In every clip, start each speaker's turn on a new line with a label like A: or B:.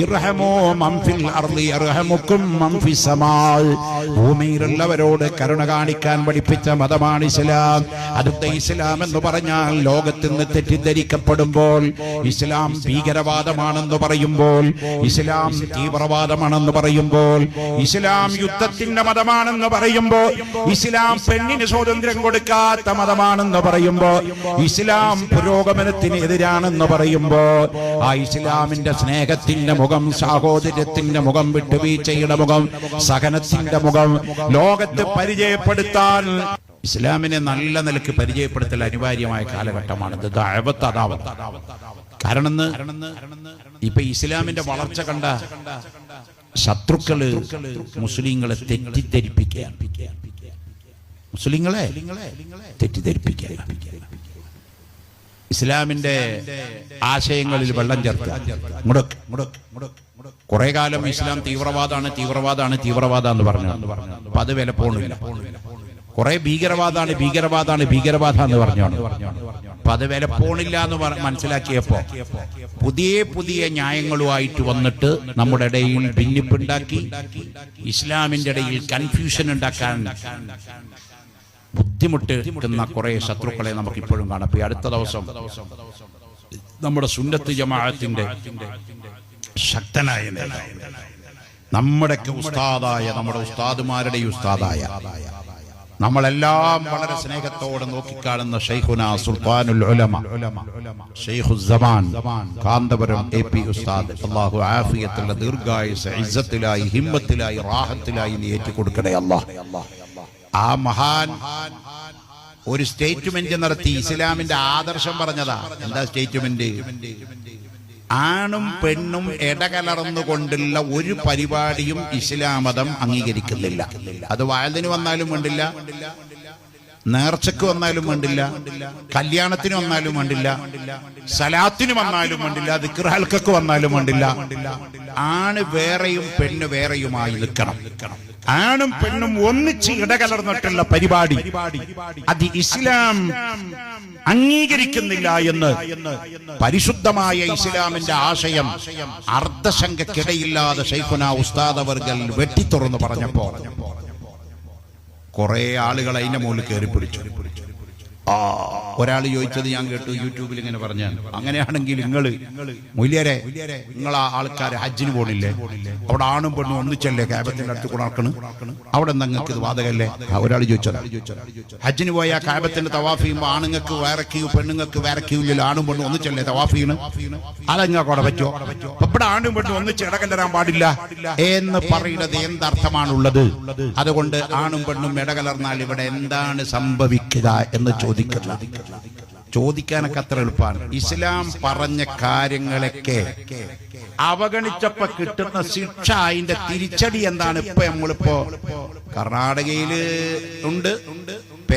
A: ഇർഹമൂ മൻ ഫിൽ അർളി യർഹമുക്കും മൻ Fizz സമാ. ഭൂമിയിലുള്ളവരോട് കരുണ കാണിക്കാൻ പഠിപ്പിച്ച മതമാണ് ഇസ്ലാം. അടുത്ത ഇസ്ലാം എന്ന് പറഞ്ഞാൽ ലോകത്ത് നിന്ന് തെറ്റിദ്ധരിക്കപ്പെടുമ്പോൾ ഇസ്ലാം ഭീകരവാദമാണെന്ന് പറയുമ്പോൾ, ഇസ്ലാം തീവ്രവാദമാണെന്ന് പറയുമ്പോൾ, ഇസ്ലാം യുദ്ധത്തിന്റെ മതമാണെന്ന് പറയുമ്പോൾ, ഇസ്ലാം പെണ്ണിന് സ്വാതന്ത്ര്യം കൊടുക്കാത്ത മതമാണെന്ന് പറയുമ്പോൾ, ഇസ്ലാം പുരോഗമനത്തിന് എതിരാണെന്ന് പറയുമ്പോൾ, ആ ഇസ്ലാമിന്റെ സ്നേഹത്തിന്റെ മുഖം, സാഹോദര്യത്തിന്റെ മുഖം, വിട്ടുവീഴ്ചയുടെ മുഖം, സഹനത്തിന്റെ മുഖം ലോകത്ത് പരിചയപ്പെടുത്താൻ ഇസ്ലാമിനെ നല്ല നിലക്ക് പരിചയപ്പെടുത്തൽ അനിവാര്യമായ കാലഘട്ടമാണിത്. ദഅവത്ത് അദാവത്ത്. കാരണം ഇപ്പൊ ഇസ്ലാമിന്റെ വളർച്ച കണ്ട ശത്രുക്കള് മുസ്ലിങ്ങളെ തെറ്റിദ്ധരിപ്പിക്കുകയാണ്. മുസ്ലിങ്ങളെ തെറ്റിദ്ധരിപ്പിക്കുക, ഇസ്ലാമിന്റെ ആശയങ്ങളിൽ വെള്ളം ചേർക്കുക. കുറെ കാലം ഇസ്ലാം തീവ്രവാദമാണ് തീവ്രവാദമാണ് തീവ്രവാദം എന്ന് പറഞ്ഞു. അപ്പൊ അത് വില പോണില്ല. കുറെ ഭീകരവാദമാണ് ഭീകരവാദമാണ് ഭീകരവാദം എന്ന് പറഞ്ഞു. അപ്പൊ അത് വില പോണില്ല എന്ന് മനസ്സിലാക്കിയപ്പോ പുതിയ പുതിയ ന്യായങ്ങളുമായിട്ട് വന്നിട്ട് നമ്മുടെ ഇടയിൽ ഭിന്നിപ്പുണ്ടാക്കി, ഇസ്ലാമിന്റെ ഇടയിൽ കൺഫ്യൂഷൻ ഉണ്ടാക്കാൻ ബുദ്ധിമുട്ടുന്ന കുറെ ശത്രുക്കളെ നമുക്ക് ഇപ്പോഴും കാണാം. ഈ അടുത്ത ദിവസം നമ്മുടെ സുന്നത്ത് ജമാഅത്തിന്റെ ശക്തനായ നേതാവ്, നമ്മുടെയൊക്കെ ഉസ്താദായ, നമ്മുടെ ഉസ്താദുമാരുടെ ഉസ്താദായ, നമ്മളെല്ലാം വളരെ സ്നേഹത്തോടെ നോക്കിക്കാണുന്ന ശൈഖുന സുൽത്താനുൽ ഉലമ ശൈഖുൽ സമാൻ കാന്തപുരം AP ഉസ്താദ്, അല്ലാഹു ആഫിയത്തുള്ള ദീർഘായുസ്സ് ഇസ്സത്തിലായി ഹിമ്മത്തിലായി റാഹത്തിലായി നീ ഏറ്റിക്കൊടുക്കണേ അല്ലാഹ്. ആ മഹാൻ ഒരു സ്റ്റേറ്റ്മെന്റ് നടത്തി, ഇസ്ലാമിന്റെ ആദർശം പറഞ്ഞതാ. എന്താ സ്റ്റേറ്റ്മെന്റ്? ആണും പെണ്ണും ഇടകലർന്നുകൊണ്ടുള്ള ഒരു പരിപാടിയും ഇസ്ലാം മതം അംഗീകരിക്കുന്നില്ല. അത് വയലിന് വന്നാലും വേണ്ടില്ല, നേർച്ചക്ക് വന്നാലും വേണ്ടില്ല, കല്യാണത്തിന് വന്നാലും വേണ്ടില്ല, സലാത്തിന് വന്നാലും വേണ്ടില്ല, ദിക്ർ ഹൽക്കക്ക് വന്നാലും വേണ്ടില്ല. ആണ് വേറെയും പെണ്ണ് വേറെയുമായി നിൽക്കണം. ആണും പെണ്ണും ഒന്നിച്ച് ഇടകലർന്നിട്ടുള്ള പരിപാടി അത് ഇസ്ലാം അംഗീകരിക്കുന്നില്ല എന്ന് പരിശുദ്ധമായ ഇസ്ലാമിന്റെ ആശയം അർദ്ധശങ്കക്കിടയില്ലാതെ ശൈഖുന ഉസ്താദ് അവർകൾ വെട്ടിത്തുറന്ന് പറഞ്ഞപ്പോ കുറെ ആളുകൾ അതിന്റെ മുകളിൽ കയറി പിടിച്ചു. ഒരാൾ ചോദിച്ചത് ഞാൻ കേട്ടു, യൂട്യൂബിൽ ഇങ്ങനെ പറഞ്ഞാൽ, അങ്ങനെയാണെങ്കിൽ നിങ്ങള് മൊയ്ലിയരെ, നിങ്ങളാ ആൾക്കാർ ഹജ്ജിന് പോണില്ലേ? അവിടെ ആണും പെണ്ണും ഒന്നിച്ചല്ലേ കാബത്തിന്റെ അടുത്ത് കൊണർക്കണ്? അവിടെ നിങ്ങൾക്ക് ഇത് വാതകല്ലേ? ഒരാൾ ചോദിച്ചത്. ഹജ്ജിന് പോയ കാബത്തിന്റെ തവാഫ് ചെയ്യുമ്പോൾ ആണുങ്ങൾക്ക് വേറെ ക്യൂ, പെണ്ണുങ്ങൾക്ക് വേറെ ക്യൂ ഇല്ലല്ലോ, ആണും പെണ്ണും ഒന്നിച്ചല്ലേ തവാഫ് ചെയ്യണ്? അതങ്ങൾക്ക് അവിടെ പറ്റുമോ? ഇവിടെ ആണും പെണ്ണും ഒന്നിച്ച് ഇടകലരാൻ പാടില്ല എന്ന് പറയുന്നത് എന്തർത്ഥമാണുള്ളത്? അതുകൊണ്ട് ആണും പെണ്ണും ഇടകലർന്നാൽ ഇവിടെ എന്താണ് സംഭവിക്കുക എന്ന് ചോദിക്കാനൊക്കെ അത്ര എളുപ്പമാണ്. ഇസ്ലാം പറഞ്ഞ കാര്യങ്ങളൊക്കെ അവഗണിച്ചപ്പോ കിട്ടുന്ന ശിക്ഷ, അതിന്റെ തിരിച്ചടി എന്താണ്? ഇപ്പൊ നമ്മളിപ്പോ കർണാടകയില് ഉണ്ട്,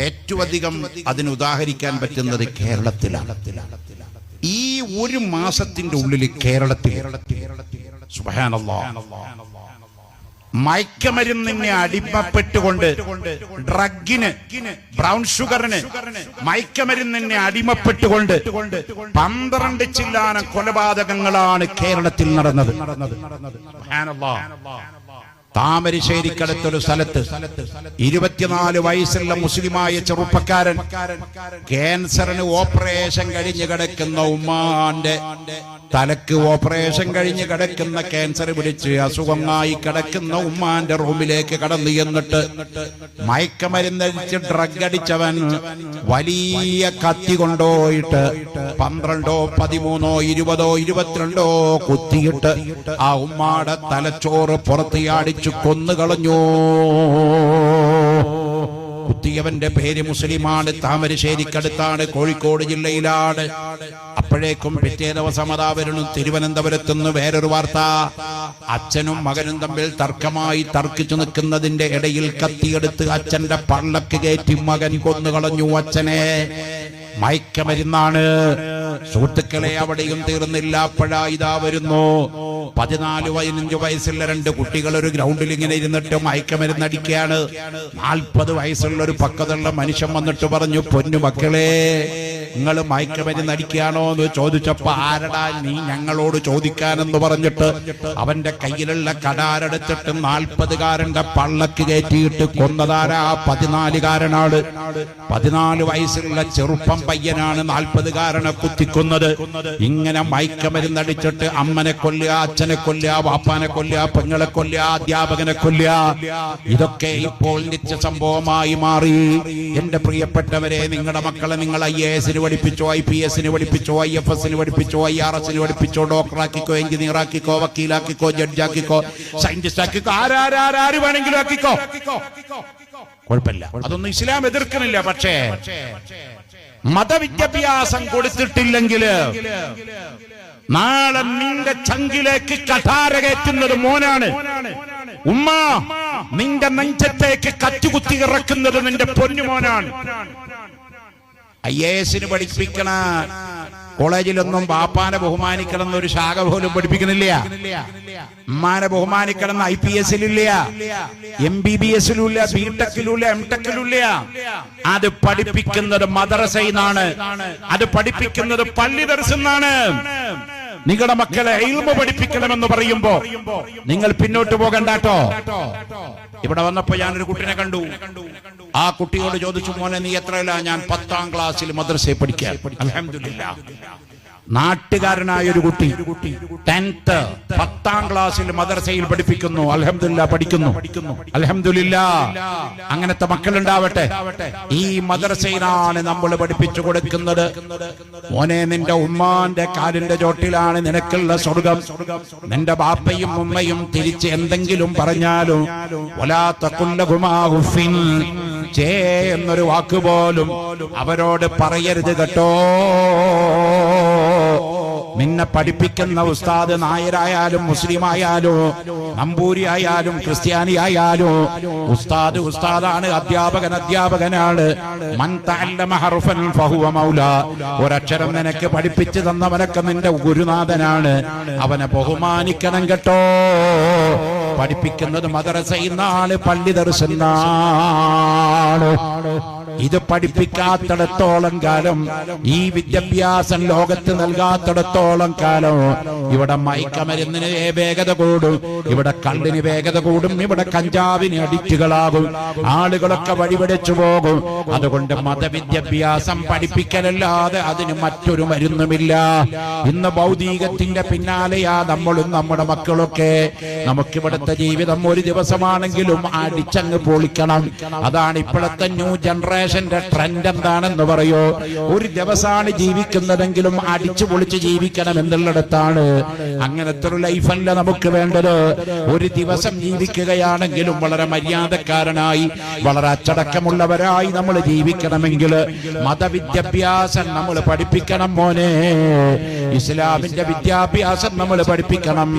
A: ഏറ്റവും അധികം അതിന് ഉദാഹരിക്കാൻ പറ്റുന്നത് കേരളത്തിലാണ്. ഈ ഒരു മാസത്തിന്റെ ഉള്ളിൽ കേരളത്തിൽ സുബ്ഹാനല്ലാഹ് മയക്കമരുന്നിനെ അടിമപ്പെട്ടുകൊണ്ട്, ഡ്രഗിന്, ബ്രൗൺ ഷുഗറിന്, മയക്കമരുന്നിനെ അടിമപ്പെട്ടുകൊണ്ട് 12 ചില്ലാനം കൊലപാതകങ്ങളാണ് കേരളത്തിൽ നടന്നത്. താമരശ്ശേരിക്കടുത്തൊരു സ്ഥലത്ത് 24 വയസ്സുള്ള മുസ്ലിമായ ചെറുപ്പക്കാരൻ ക്യാൻസറിന് ഓപ്പറേഷൻ കഴിഞ്ഞ് കിടക്കുന്ന ഉമ്മാന്റെ തലക്ക് ഓപ്പറേഷൻ കഴിഞ്ഞ് കിടക്കുന്ന ക്യാൻസർ പിടിച്ച് അസുഖമായി കിടക്കുന്ന ഉമ്മാന്റെ റൂമിലേക്ക് കടന്നു എന്നിട്ട് മയക്കമരുന്നടിച്ച് ഡ്രഗ് അടിച്ചവൻ വലിയ കത്തി കൊണ്ടുപോയിട്ട് 12, 13, 20, 22 കുത്തിയിട്ട് ആ ഉമ്മാടെ തലച്ചോറ് പുറത്തിയാടി കൊന്നുകളഞ്ഞു. കുത്തിയവന്റെ പേര് മുസ്ലിമാണ്, താമരശ്ശേരിക്കടുത്താണ്, കോഴിക്കോട് ജില്ലയിലാണ്. അപ്പോഴേക്കും പിറ്റേ ദിവസം അതാ വരുന്നു തിരുവനന്തപുരത്തുനിന്ന് വേറൊരു വാർത്ത. അച്ഛനും മകനും തമ്മിൽ തർക്കമായി തർക്കിച്ചു നിൽക്കുന്നതിന്റെ ഇടയിൽ കത്തിയെടുത്ത് അച്ഛന്റെ പള്ളക്ക് കയറ്റി മകൻ കൊന്നുകളഞ്ഞു അച്ഛനെ. മയക്കമരുന്നാണ്. സുഹൃത്തുക്കളെ, അവിടെയും തീർന്നില്ല. അപ്പോഴാ ഇതാ വരുന്നു 14, 15 വയസ്സുള്ള 2 കുട്ടികൾ ഒരു ഗ്രൗണ്ടിൽ ഇങ്ങനെ ഇരുന്നിട്ട് മയക്കമരുന്നടിക്കുകയാണ്. 40 വയസ്സുള്ള ഒരു പക്വതയുള്ള മനുഷ്യൻ വന്നിട്ട് പറഞ്ഞു, പൊന്നു മക്കളെ, നിങ്ങൾ മയക്കുമരുന്ന് അടിക്കുകയാണോ എന്ന് ചോദിച്ചപ്പോ ആരടാ നീ ഞങ്ങളോട് ചോദിക്കാനെന്ന് പറഞ്ഞിട്ട് അവന്റെ കയ്യിലുള്ള കടാരെടുത്തിട്ട് 40കാരന്റെ പള്ളക്ക് കയറ്റിയിട്ട് കൊന്നതാരാ? 14കാരനാണ്. 14 വയസ്സുള്ള ചെറുപ്പം പയ്യനാണ് 40കാരനെ കുത്തിക്കൊന്നത്. ഇങ്ങനെ മയക്കുമരുന്നടിച്ചിട്ട് അമ്മനെ കൊല്ലുക, അച്ഛനെ കൊല്ലുക, വാപ്പാനെ കൊല്ലുക, പെങ്ങളെ കൊല്ലുക, അധ്യാപകനെ കൊല്ലുക. ഇതൊക്കെ ഇപ്പോൾ നിത്യ സംഭവമായി മാറി. എന്റെ പ്രിയപ്പെട്ടവരെ, നിങ്ങളുടെ മക്കളെ നിങ്ങൾ IAS പഠിപ്പിച്ചോ, IPS പഠിപ്പിച്ചോ, IFS പഠിപ്പിച്ചോ, IRS പഠിപ്പിച്ചോ, ഡോക്ടറാക്കിക്കോ, എഞ്ചിനീയറാക്കിക്കോ, വക്കീലാക്കിക്കോ, ജഡ്ജാക്കിക്കോ, സയന്റിസ്റ്റ് ആക്കിക്കോ, ആര് വേണമെങ്കിലും ആക്കിക്കോ, കുഴപ്പമില്ല. അതൊന്നും ഇസ്ലാം എതിർക്കുന്നില്ല. പക്ഷേ മതവിദ്യാഭ്യാസം കൊടുത്തിട്ടില്ലെങ്കിൽ നാളെ നിന്റെ ചങ്കിലേക്ക് കഠാര കയറ്റുന്നത് മോനാണ്. ഉമ്മ, നിന്റെ നെഞ്ചത്തേക്ക് കറ്റുകുത്തി ഇറക്കുന്നത് നിന്റെ പൊന്നുമോനാണ്. IAS പഠിപ്പിക്കണ കോളേജിലൊന്നും ബാപ്പാനെ ബഹുമാനിക്കണം എന്നൊരു ശാഖ പോലും പഠിപ്പിക്കുന്നില്ല. ഉമ്മാനെ ബഹുമാനിക്കണം എന്ന് IPS MBBS BTech MTech. അത് പഠിപ്പിക്കുന്നത് മദ്രസയിലാണ്, അത് പഠിപ്പിക്കുന്നത് പള്ളി ദർസിന്നാണ്. നിങ്ങളുടെ മക്കളെ ഇൽമു പഠിപ്പിക്കണമെന്ന് പറയുമ്പോ നിങ്ങൾ പിന്നോട്ട് പോകണ്ടാട്ടോ. ഇവിടെ വന്നപ്പോ ഞാനൊരു കുട്ടിനെ കണ്ടു. ആ കുട്ടിയോട് ചോദിച്ചു, മോനെ നീ എത്രയിലാ? ഞാൻ 10ാം ക്ലാസ്സിൽ മദ്രസയിൽ പഠിക്കാൻ. അൽഹംദുലില്ലാഹ്, നാട്ടുകാരനായ ഒരു കുട്ടി 10ാം ക്ലാസ്സിൽ മദ്രസയിൽ പഠിപ്പിക്കുന്നു. അൽഹംദുലില്ലാഹ്, പഠിക്കുന്നു. അൽഹംദുലില്ലാഹ്, അങ്ങനത്തെ മക്കളുണ്ടാവട്ടെ. ഈ മദ്രസയിലാണ് നമ്മൾ പഠിപ്പിച്ചു കൊടുക്കുന്നത്. മോനെ, നിന്റെ ഉമ്മാന്റെ കാലിന്റെ ചോട്ടിലാണ് നിനക്കുള്ള സ്വർഗം. നിന്റെ ബാപ്പയും ഉമ്മയും തിരിച്ച് എന്തെങ്കിലും പറഞ്ഞാലും വലാ തഖുൽ ലഹുമാ ഉഫിൻ, ചേ എന്നൊരു വാക്കുപോലും അവരോട് പറയരുത് കേട്ടോ. നിന്നെ പഠിപ്പിക്കുന്ന ഉസ്താദ് നായരായാലും മുസ്ലിം ആയാലും നമ്പൂരി ആയാലും ക്രിസ്ത്യാനി ആയാലും ഉസ്താദ് ഉസ്താദാണ്, അധ്യാപകൻ അധ്യാപകനാണ്. മൻ തഅല്ലമ ഹർഫൻ ഫഹുവ മൗലാ, ഒരക്ഷരം നിനക്ക് പഠിപ്പിച്ചു തന്നവനൊക്കെ നിന്റെ ഗുരുനാഥനാണ്. അവനെ ബഹുമാനിക്കണം കേട്ടോ. പഠിപ്പിക്കുന്നത് മദ്രസയിന്നാണ്, പള്ളി ദർസിന്നാണ്. ഇത് പഠിപ്പിക്കാത്തിടത്തോളം കാലം, ഈ വിദ്യാഭ്യാസം ലോകത്ത് നൽകാത്തിടത്തോളം കാലം ഇവിടെ മയക്കമരുന്നിന് വേഗത കൂടും, ഇവിടെ കള്ളിന് വേഗത കൂടും, ഇവിടെ കഞ്ചാവിന് അഡിക്റ്റുകളാകും, ആളുകളൊക്കെ വഴിപിടിച്ചു പോകും. അതുകൊണ്ട് മതവിദ്യാഭ്യാസം പഠിപ്പിക്കലല്ലാതെ അതിന് മറ്റൊരു മരുന്നുമില്ല. ഇന്ന് ഭൗതികത്തിന്റെ പിന്നാലെയാ നമ്മളും നമ്മുടെ മക്കളൊക്കെ. നമുക്കിവിടുത്തെ ജീവിതം ഒരു ദിവസമാണെങ്കിലും അടിച്ചങ്ങ് പൊളിക്കണം. അതാണ് ഇപ്പോഴത്തെ ന്യൂ ജനറേഷന്റെ ട്രെൻഡ്. എന്താണെന്ന് പറയോ? ഒരു ദിവസമാണ് ജീവിക്കുന്നതെങ്കിലും അടിച്ചു പൊളിച്ച് ജീവിക്കണം എന്നുള്ളിടത്താണ്. അങ്ങനത്തെ ഒരു ലൈഫല്ല നമുക്ക് വേണ്ടത്. ഒരു ദിവസം ജീവിക്കുകയാണെങ്കിലും വളരെ മര്യാദക്കാരനായി, വളരെ അച്ചടക്കമുള്ളവരായി നമ്മൾ ജീവിക്കണമെങ്കിൽ മതവിദ്യാഭ്യാസം നമ്മൾ പഠിപ്പിക്കണം മോനെ. ഇസ്ലാമിന്റെ വിദ്യാഭ്യാസം നമ്മൾ പഠിപ്പിക്കണം.